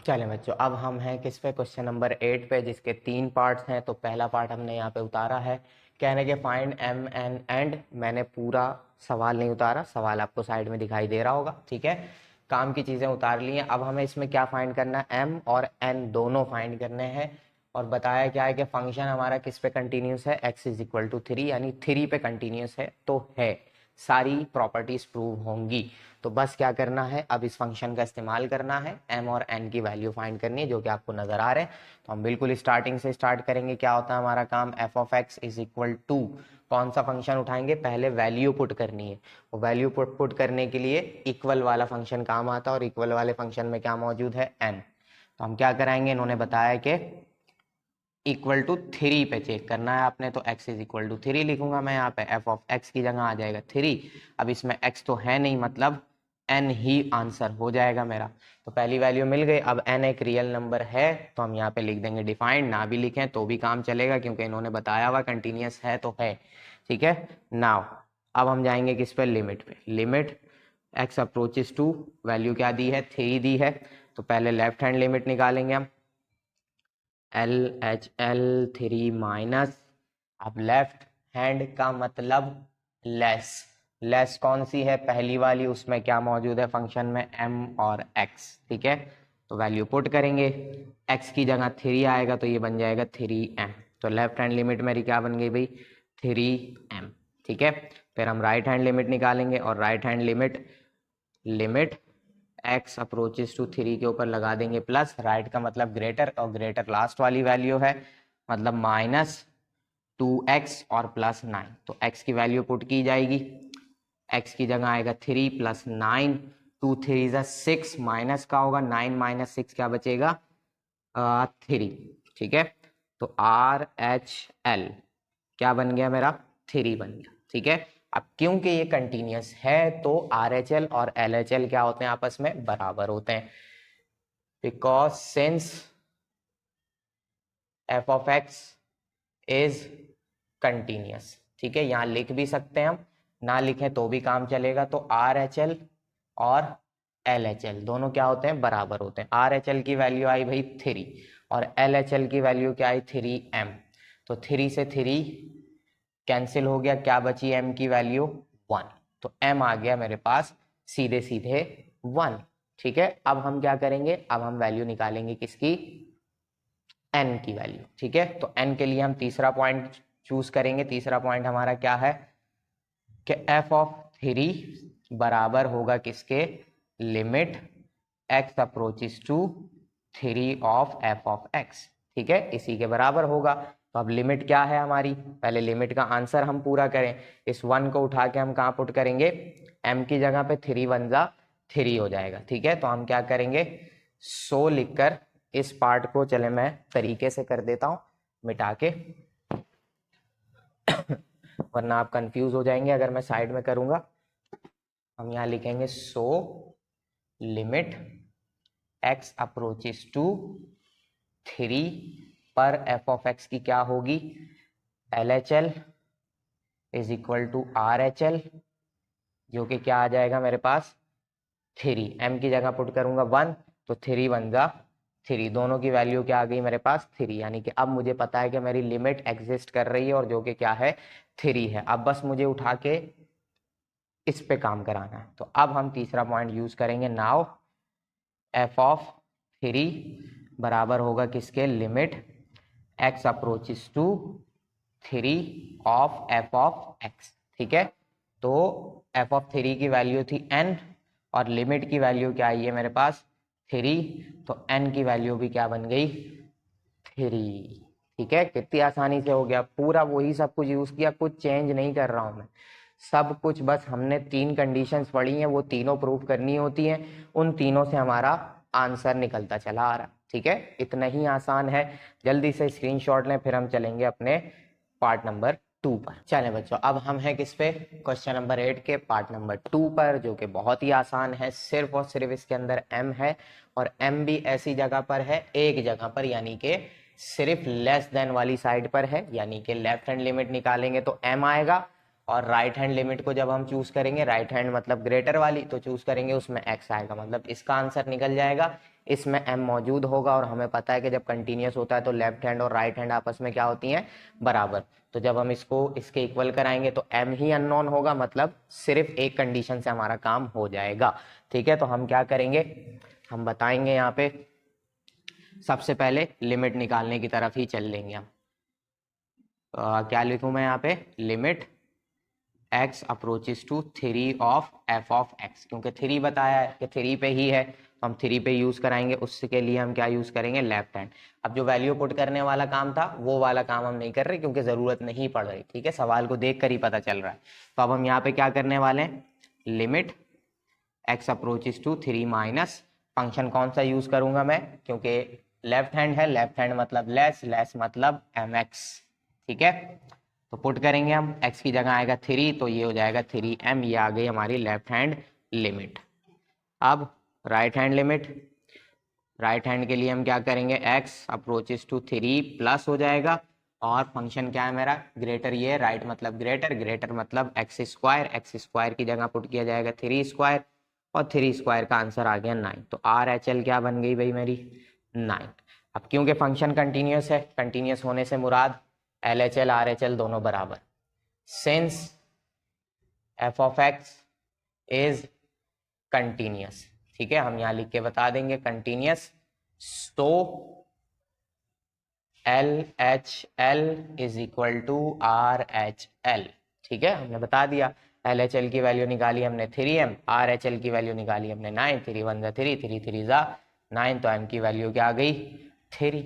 चलें बच्चों, अब हम हैं किस पे, क्वेश्चन नंबर 8 पे, जिसके 3 पार्ट्स हैं। तो पहला पार्ट हमने यहाँ पे उतारा है, कहने के फाइंड एम एन एंड। मैंने पूरा सवाल नहीं उतारा, सवाल आपको साइड में दिखाई दे रहा होगा, ठीक है। काम की चीज़ें उतार ली हैं। अब हमें इसमें क्या फाइंड करना है, एम और एन दोनों फाइंड करने हैं। और बताया क्या है कि फंक्शन हमारा किस पे कंटिन्यूस है, x इज इक्वल टू 3, यानी 3 पे कंटिन्यूस है। तो है, सारी प्रॉपर्टीज प्रूव होंगी। तो बस क्या करना है, अब इस फंक्शन का इस्तेमाल करना है, m और n की वैल्यू फाइंड करनी है, जो कि आपको नजर आ रहे हैं। तो हम बिल्कुल स्टार्टिंग से स्टार्ट करेंगे। क्या होता है हमारा काम, f of x is equal to, कौन सा फंक्शन उठाएंगे, पहले वैल्यू पुट करनी है। वो वैल्यू पुट करने के लिए इक्वल वाला फंक्शन काम आता है, और इक्वल वाले फंक्शन में क्या मौजूद है, n। तो हम क्या कराएंगे, इन्होंने बताया कि इक्वल टू 3 पे चेक करना है आपने। तो x इज इक्वल टू 3 लिखूंगा मैं यहाँ पे, f ऑफ x की जगह आ जाएगा 3। अब इसमें x तो है नहीं, मतलब n ही आंसर हो जाएगा मेरा। तो पहली वैल्यू मिल गई। अब n एक रियल नंबर है, तो हम यहाँ पे लिख देंगे डिफाइंड। ना भी लिखें तो भी काम चलेगा, क्योंकि इन्होंने बताया हुआ कंटिन्यूस है तो है, ठीक है। नाउ अब हम जाएंगे किस पे, लिमिट पे। Limit x approaches to, value क्या दी है, 3 दी है। तो पहले लेफ्ट हैंड लिमिट निकालेंगे हम, LHL 3 माइनस, अब लेफ्ट हैंड का मतलब लेस। लेस कौन सी है, पहली वाली, उसमें क्या मौजूद है फंक्शन में, m और x, ठीक है। तो वैल्यू पुट करेंगे, x की जगह 3 आएगा तो ये बन जाएगा 3m। तो लेफ्ट हैंड लिमिट मेरी क्या बन गई भाई, 3m, ठीक है। फिर हम राइट हैंड लिमिट निकालेंगे, और right hand limit x approaches to 3 के ऊपर लगा देंगे प्लस, राइट का मतलब ग्रेटर, और ग्रेटर लास्ट वाली वैल्यू है, मतलब माइनस 2x और प्लस 9। तो x की वैल्यू पुट की जाएगी, x की जगह आएगा 3 प्लस 9, 2 3 इज 6, माइनस का होगा 9 माइनस 6 क्या बचेगा, 3, ठीक है। तो RHL क्या बन गया मेरा, 3 बन गया, ठीक है। अब क्योंकि ये कंटिन्यूस है तो RHL और LHL क्या होते हैं, आपस में बराबर होते हैं। Because since f of x is continuous, ठीक है। यहां लिख भी सकते हैं हम, ना लिखें तो भी काम चलेगा। तो RHL और LHL दोनों क्या होते हैं, बराबर होते हैं। RHL की वैल्यू आई भाई 3, और LHL की वैल्यू क्या आई, 3m। तो 3 से 3 कैंसिल हो गया, क्या बची m की वैल्यू 1। तो m आ गया मेरे पास सीधे सीधे 1, ठीक है। अब हम क्या करेंगे, अब हम वैल्यू निकालेंगे किसकी, n की वैल्यू, ठीक है। तो n के लिए हम तीसरा पॉइंट चूज करेंगे। तीसरा पॉइंट हमारा क्या है कि f ऑफ 3 बराबर होगा किसके, limit x approaches to 3 of f of x, ठीक है, इसी के बराबर होगा। तो अब लिमिट क्या है हमारी, पहले लिमिट का आंसर हम पूरा करें। इस 1 को उठा के हम कहाँ पुट करेंगे, m की जगह पे 3 1 जा 3 हो जाएगा, ठीक है। तो हम क्या करेंगे, 100 लिखकर इस पार्ट को, चले मैं तरीके से कर देता हूं मिटा के, वरना आप कंफ्यूज हो जाएंगे अगर मैं साइड में करूंगा। हम यहाँ लिखेंगे 100 लिमिट x अप्रोचेस टू 3 पर f ऑफ x की क्या होगी, LHL is equal to RHL, जो कि क्या आ जाएगा मेरे पास 3, m की जगह पुट करूंगा 1, तो 3 1 जा 3, दोनों की वैल्यू क्या आ गई मेरे पास 3। यानी कि अब मुझे पता है कि मेरी लिमिट एग्जिस्ट कर रही है, और जो कि क्या है 3 है। अब बस मुझे उठा के इस पे काम कराना है। तो अब हम तीसरा पॉइंट यूज करेंगे। नाउ f ऑफ 3 बराबर होगा किसके, limit x approaches to 3 of f of x, ठीक है। तो f ऑफ 3 की वैल्यू थी n, और लिमिट की वैल्यू क्या आई है मेरे पास 3, तो n की वैल्यू भी क्या बन गई 3, ठीक है। कितनी आसानी से हो गया, पूरा वही सब कुछ यूज किया, कुछ चेंज नहीं कर रहा हूं मैं, सब कुछ बस हमने 3 कंडीशंस पढ़ी हैं, वो तीनों प्रूफ करनी होती हैं, उन तीनों से हमारा आंसर निकलता चला आ रहा, ठीक है। इतना ही आसान है। जल्दी से स्क्रीनशॉट लें, फिर हम चलेंगे अपने पार्ट नंबर 2 पर। चलें बच्चों, अब हम हैं किस पे, क्वेश्चन नंबर 8 के पार्ट नंबर 2 पर, जो कि बहुत ही आसान है। सिर्फ और सिर्फ इसके अंदर m है, और m भी ऐसी जगह पर है, एक जगह पर, यानी कि सिर्फ लेस देन वाली साइड पर है। यानी कि लेफ्ट हैंड लिमिट निकालेंगे तो m आएगा, और राइट हैंड लिमिट को जब हम चूज करेंगे, राइट हैंड मतलब ग्रेटर वाली, तो चूज करेंगे उसमें x आएगा, मतलब इसका आंसर निकल जाएगा इसमें m मौजूद होगा, और हमें पता है कि जब कंटिन्यूस होता है तो लेफ्ट हैंड और राइट हैंड आपस में क्या होती हैं, बराबर। तो जब हम इसको इसके इक्वल कराएंगे तो m ही अननोन होगा, मतलब सिर्फ एक कंडीशन से हमारा काम हो जाएगा। ठीक है, तो हम क्या करेंगे, हम बताएंगे यहाँ पे सबसे पहले लिमिट निकालने की तरफ ही चल लेंगे हम। क्या लिखूं मैं यहाँ पे, limit x approaches to 3 of f of x, क्योंकि 3 बताया है कि 3 पे ही है तो हम 3 पे यूज कराएंगे, उसके लिए हम क्या यूज करेंगे, लेफ्ट हैंड। अब जो वैल्यू पुट करने वाला काम था वो वाला काम हम नहीं कर रहे क्योंकि जरूरत नहीं पड़ रही। ठीक है, सवाल को देख कर ही पता चल रहा है। तो अब हम यहाँ पे क्या करने वाले हैं, limit x approaches to 3 minus function कौन सा यूज करूंगा मैं, क्योंकि लेफ्ट हैंड है, लेफ्ट हैंड मतलब लेस, लेस मतलब mx। ठीक है, तो पुट करेंगे हम, x की जगह आएगा 3 तो ये हो जाएगा 3m, ये आ गई हमारी लेफ्ट हैंड लिमिट। अब right hand limit, right hand के लिए हम क्या करेंगे, x अप्रोचेस टू 3 प्लस हो जाएगा, और फंक्शन क्या है मेरा, ग्रेटर, ये राइट मतलब ग्रेटर, ग्रेटर मतलब एक्स स्क्वायर, एक्स स्क्वायर की जगह पुट किया जाएगा 3 स्क्वायर, और 3 स्क्वायर का आंसर आ गया 9। तो RHL क्या बन गई भाई मेरी, 9। अब क्योंकि फंक्शन कंटिन्यूस है, कंटिन्यूस होने से मुराद LHL RHL दोनों बराबर, since f of x is continuous. ठीक है, हम यहाँ लिख के बता देंगे कंटिन्यूस, तो LHL is equal to RHL। ठीक है, हमने बता दिया, LHL की वैल्यू निकाली हमने 3m, RHL की वैल्यू निकाली हमने 9, 3 1 जा 3, 3 3 जा 9, तो m की वैल्यू क्या आ गई, 3।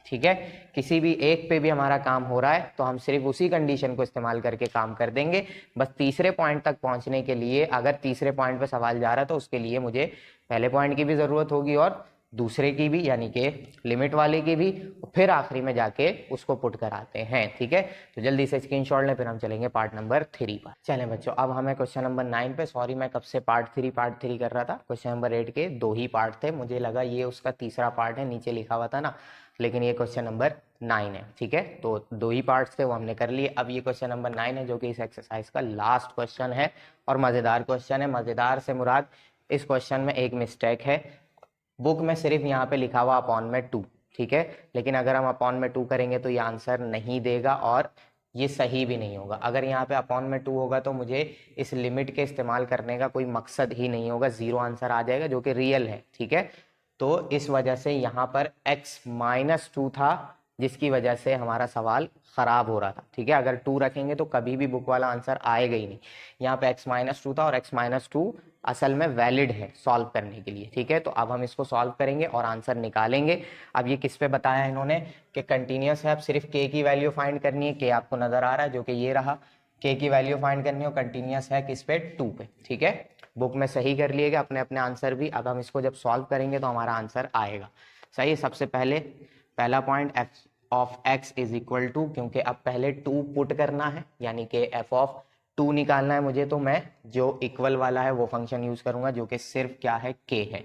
ठीक है, किसी भी एक पे भी हमारा काम हो रहा है तो हम सिर्फ उसी कंडीशन को इस्तेमाल करके काम कर देंगे। बस तीसरे पॉइंट तक पहुंचने के लिए, अगर तीसरे पॉइंट पे सवाल जा रहा है तो उसके लिए मुझे पहले पॉइंट की भी जरूरत होगी और दूसरे की भी, यानी कि लिमिट वाले की भी, फिर आखिरी में जाके उसको पुट कराते हैं। ठीक है, तो जल्दी से स्क्रीनशॉट लें, फिर हम चलेंगे पार्ट नंबर 3 पर। चलें बच्चों, अब हमें क्वेश्चन नंबर 9 पे, सॉरी मैं कब से पार्ट 3 कर रहा था, क्वेश्चन नंबर 8 के 2 ही पार्ट थे, मुझे लगा ये उसका तीसरा पार्ट है, नीचे लिखा हुआ था ना, लेकिन ये क्वेश्चन नंबर 9 है। ठीक है, तो 2 ही पार्ट्स थे वो हमने कर लिए। अब ये क्वेश्चन नंबर 9 है जो कि इस एक्सरसाइज का लास्ट क्वेश्चन है, और मजेदार क्वेश्चन है। मजेदार से मुराद इस क्वेश्चन में एक मिस्टेक है, बुक में सिर्फ यहाँ पे लिखा हुआ अपॉन में 2। ठीक है, लेकिन अगर हम अपॉन में 2 करेंगे तो ये आंसर नहीं देगा, और ये सही भी नहीं होगा। अगर यहाँ पे अपॉन में 2 होगा तो मुझे इस लिमिट के इस्तेमाल करने का कोई मकसद ही नहीं होगा, 0 आंसर आ जाएगा जो कि रियल है। ठीक है, तो इस वजह से यहाँ पर x-2 था, जिसकी वजह से हमारा सवाल खराब हो रहा था। ठीक है, अगर 2 रखेंगे तो कभी भी बुक वाला आंसर आएगा ही नहीं। यहाँ पे x-2 था, और x-2 असल में वैलिड है सॉल्व करने के लिए। ठीक है, तो अब हम इसको सॉल्व करेंगे और आंसर निकालेंगे। अब ये किस पे बताया इन्होंने कि कंटिन्यूस है, अब सिर्फ k की वैल्यू फाइंड करनी है। k आपको नजर आ रहा है जो कि ये रहा, k की वैल्यू फाइंड करनी हो, कंटिन्यूस है किस पे, 2 पे। ठीक है, बुक में सही कर लिएगा अपने अपने आंसर भी। अब हम इसको जब सॉल्व करेंगे तो हमारा आंसर आएगा। सही है, सबसे पहले पहला point f of x is equal to, क्योंकि अब पहले 2 पुट करना है, यानी कि f ऑफ 2 निकालना है मुझे, तो मैं जो इक्वल वाला है वो फंक्शन यूज करूंगा जो कि सिर्फ क्या है, k है।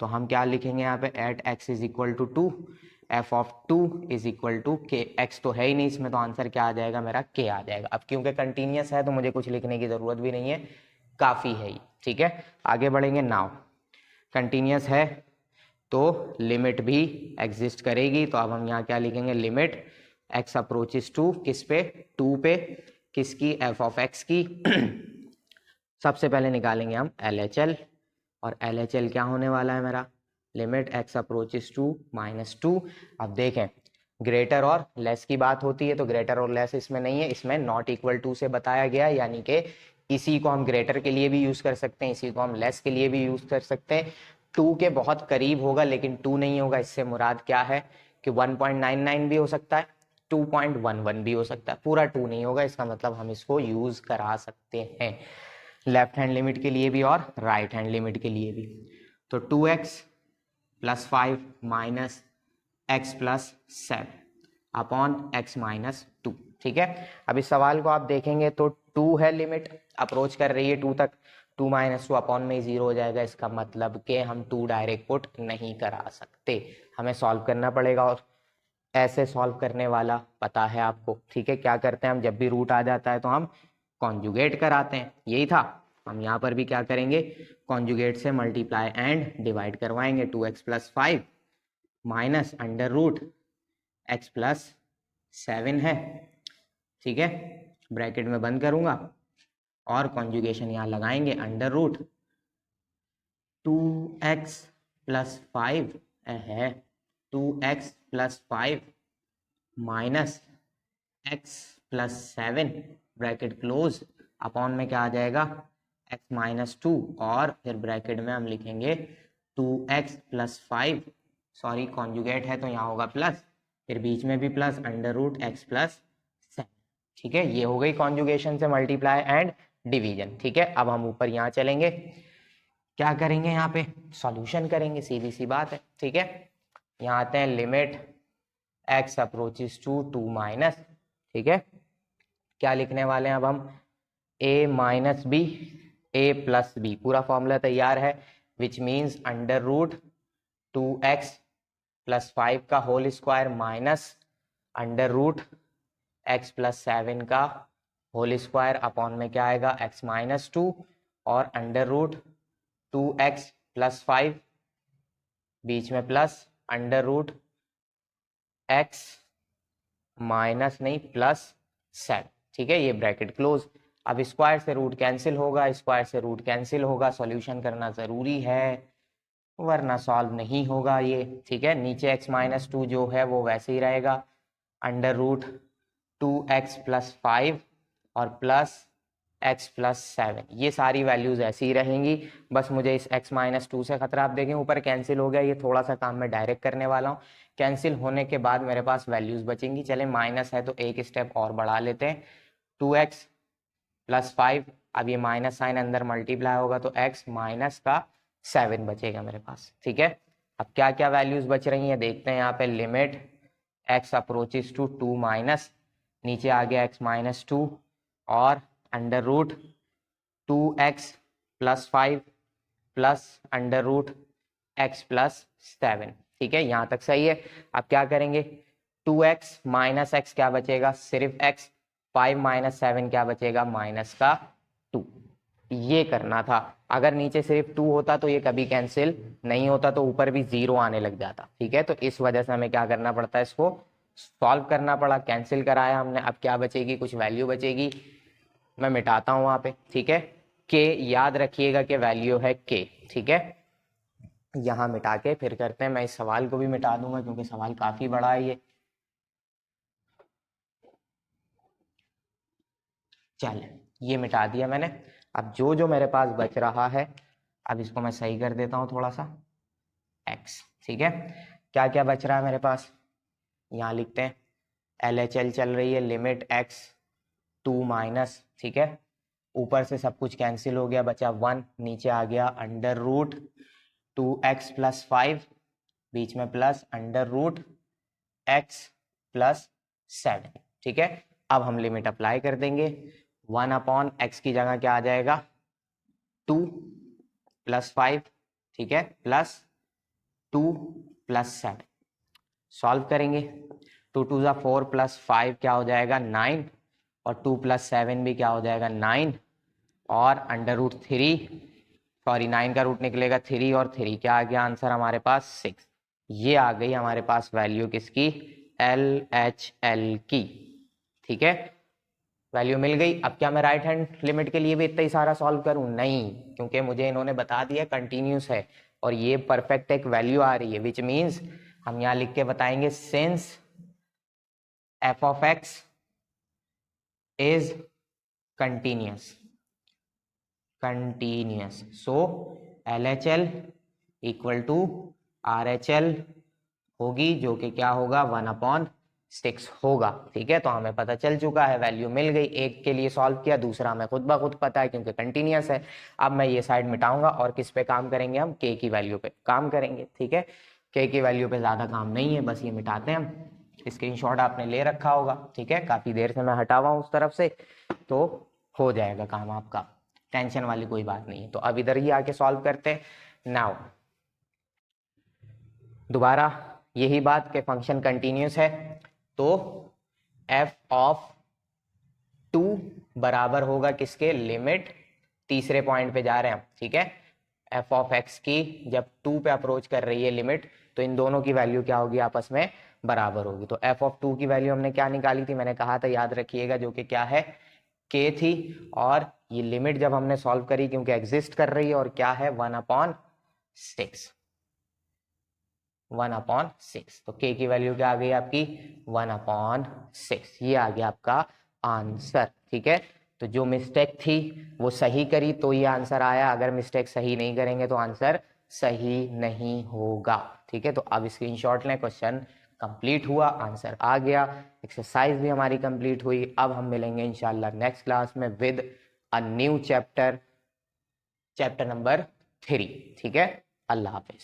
तो हम क्या लिखेंगे यहाँ पे, at x is equal to 2, f of 2 is equal to k। x तो है ही नहीं इसमें, तो आंसर क्या आ जाएगा मेरा, k आ जाएगा। अब क्योंकि कंटिन्यूस है तो मुझे कुछ लिखने की जरूरत भी नहीं है, काफी है ये। ठीक है, आगे बढ़ेंगे। नाउ कंटिन्यूस है तो लिमिट भी एग्जिस्ट करेगी, तो अब हम यहाँ क्या लिखेंगे, लिमिट x अप्रोचेस टू किस पे, 2 पे, किसकी, f ऑफ x की। सबसे पहले निकालेंगे हम LHL, और LHL क्या होने वाला है मेरा, लिमिट x अप्रोचेस टू -2। अब देखें, ग्रेटर और लेस की बात होती है तो ग्रेटर और लेस इसमें नहीं है, इसमें नॉट इक्वल टू से बताया गया, यानी कि इसी को हम ग्रेटर के लिए भी यूज कर सकते हैं, इसी को हम लेस के लिए भी यूज कर सकते हैं। 2 के बहुत करीब होगा लेकिन 2 नहीं होगा, इससे मुराद क्या है कि 1.99 भी हो सकता है, 2.11 भी हो सकता है, पूरा 2 नहीं होगा। इसका मतलब हम इसको यूज करा सकते हैं लेफ्ट हैंड लिमिट के लिए भी और राइट हैंड लिमिट के लिए भी। तो 2x + 5 minus x + 7 upon x - 2। ठीक है, अब इस सवाल को आप देखेंगे तो 2 है लिमिट, अप्रोच कर रही है 2 तक, 2 - 2 अपॉन में 0 हो जाएगा। इसका मतलब कि हम 2 डायरेक्ट पुट नहीं करा सकते, हमें सॉल्व करना पड़ेगा, और ऐसे सॉल्व करने वाला पता है आपको। ठीक है, क्या करते हैं हम, जब भी रूट आ जाता है तो हम कॉन्जुगेट कराते हैं, यही था। हम यहाँ पर भी क्या करेंगे, कॉन्जुगेट से मल्टीप्लाई एंड डिवाइड करवाएंगे। 2x + 5 minus under root x + 7 है, ठीक है, ब्रैकेट में बंद करूंगा और कॉन्जुगेशन यहाँ लगाएंगे, अंडर रूट 2x + 5 है, 2x + 5 minus x + 7 bracket close, upon में क्या आ जाएगा, x - 2 और फिर ब्रैकेट में हम लिखेंगे 2x + 5, सॉरी कॉन्जुगेट है तो यहाँ होगा प्लस, फिर बीच में भी प्लस, अंडर रूट x + 7, ठीक है। ये हो गई कॉन्जुगेशन से मल्टीप्लाई एंड डिवीजन, ठीक है। अब हम ऊपर यहाँ चलेंगे, क्या करेंगे, यहाँ पे सॉल्यूशन करेंगे, सीधी सी बात है, ठीक है। यहाँ आते हैं, लिमिट x अप्रोचेस टू 2 -, ठीक है। क्या लिखने वाले हैं अब हम, a - b a + b, पूरा फॉर्मूला तैयार है, which means under root 2x + 5 का whole square minus under root x + 7 का होल स्क्वायर, अपॉन में क्या आएगा, x - 2 और अंडर रूट 2x + 5 बीच में प्लस अंडर रूट x + 7, ठीक है, ये ब्रैकेट क्लोज। अब स्क्वायर से रूट कैंसिल होगा, स्क्वायर से रूट कैंसिल होगा, सॉल्यूशन करना जरूरी है वरना सॉल्व नहीं होगा ये, ठीक है। नीचे x - 2 जो है वो वैसे ही रहेगा, अंडर रूट 2x + 5 और प्लस x + 7, ये सारी वैल्यूज ऐसी ही रहेंगी, बस मुझे इस x - 2 से खतरा, आप देखें ऊपर कैंसिल हो गया, ये थोड़ा सा काम मैं डायरेक्ट करने वाला हूँ, कैंसिल होने के बाद मेरे पास वैल्यूज बचेंगी। चले माइनस है तो एक स्टेप और बढ़ा लेते हैं, 2x + 5, अब ये माइनस साइन अंदर मल्टीप्लाई होगा तो x - 7 बचेगा मेरे पास, ठीक है। अब क्या क्या वैल्यूज बच रही हैं देखते हैं, यहाँ पे लिमिट x अप्रोचेस टू 2 - नीचे आ गया x - 2 और under root 2x + 5 plus under root x + 7, ठीक है, यहाँ तक सही है। अब क्या करेंगे, 2x - x क्या बचेगा, सिर्फ x, 5 - 7 क्या बचेगा, -2, ये करना था। अगर नीचे सिर्फ 2 होता तो ये कभी कैंसिल नहीं होता, तो ऊपर भी 0 आने लग जाता, ठीक है। तो इस वजह से हमें क्या करना पड़ता है, इसको सॉल्व करना पड़ा, कैंसिल कराया हमने। अब क्या बचेगी, कुछ वैल्यू बचेगी, मैं मिटाता हूं वहां पे, ठीक है। के याद रखिएगा कि वैल्यू है के, ठीक है। यहां मिटा के फिर करते हैं, मैं इस सवाल को भी मिटा दूंगा क्योंकि सवाल काफी बड़ा है ये। चल ये मिटा दिया मैंने। अब जो जो मेरे पास बच रहा है, अब इसको मैं सही कर देता हूं थोड़ा सा, x, ठीक है। क्या क्या बच रहा है मेरे पास, यहाँ लिखते हैं, LHL चल रही है, लिमिट x 2 - ठीक है, ऊपर से सब कुछ कैंसिल हो गया, बचा 1, नीचे आ गया अंडर रूट 2x + 5 बीच में प्लस अंडर रूट x + 7, ठीक है। अब हम लिमिट अप्लाई कर देंगे, 1/x की जगह क्या आ जाएगा, 2 + 5, ठीक है, प्लस 2 + 7, सॉल्व करेंगे, 2 × 2 = 4 + 5 क्या हो जाएगा, 9, और 2 + 7 भी क्या हो जाएगा, 9, और अंडर रूट 3, सॉरी 9 का रूट निकलेगा 3, और 3 क्या आ गया आंसर हमारे पास, 6। ये आ गई हमारे पास वैल्यू किसकी, LHL की, ठीक है, वैल्यू मिल गई। अब क्या मैं राइट हैंड लिमिट के लिए भी इतना ही सारा सॉल्व करूं, नहीं, क्योंकि मुझे इन्होंने बता दिया कंटिन्यूस है और ये परफेक्ट एक वैल्यू आ रही है, विच मीन्स हम यहाँ लिख के बताएंगे, since f(x) is continuous, so LHL = RHL होगी, जो कि क्या होगा, 1/6 होगा, ठीक है। तो हमें पता चल चुका है, वैल्यू मिल गई, एक के लिए सॉल्व किया, दूसरा हमें खुद ब खुद पता है क्योंकि कंटिन्यूस है। अब मैं ये साइड मिटाऊंगा और किस पे काम करेंगे, हम के की वैल्यू पे काम करेंगे, ठीक है। के की वैल्यू पे ज्यादा काम नहीं है, बस ये मिटाते हैं हम, स्क्रीनशॉट आपने ले रखा होगा, ठीक है, काफी देर से मैं हटा हुआ हूं उस तरफ से, तो हो जाएगा काम आपका, टेंशन वाली कोई बात नहीं है। तो अब इधर ही आके सॉल्व करते हैं। नाउ दोबारा यही बात कि फंक्शन कंटिन्यूस है, तो f(2) बराबर होगा किसके, लिमिट तीसरे पॉइंट पे जा रहे हैं हम, ठीक है। एफ ऑफ एक्स की जब 2 पे अप्रोच कर रही है लिमिट, तो इन दोनों की वैल्यू क्या होगी, आपस में बराबर होगी। तो एफ ऑफ 2 की वैल्यू हमने क्या निकाली थी, मैंने कहा था याद रखिएगा, जो कि क्या है, के थी। और ये लिमिट जब हमने सॉल्व करी, क्योंकि एग्जिस्ट कर रही है, और क्या है, 1/6, 1/6। तो के की वैल्यू क्या आ गई आपकी, 1/6। ये आ गया आपका आंसर, ठीक है। तो जो मिस्टेक थी वो सही करी तो ये आंसर आया, अगर मिस्टेक सही नहीं करेंगे तो आंसर सही नहीं होगा, ठीक है। तो अब स्क्रीनशॉट लें, क्वेश्चन कंप्लीट हुआ, आंसर आ गया, एक्सरसाइज भी हमारी कंप्लीट हुई। अब हम मिलेंगे इंशाल्लाह नेक्स्ट क्लास में with a new chapter, chapter number 3, ठीक है। अल्लाह हाफिज।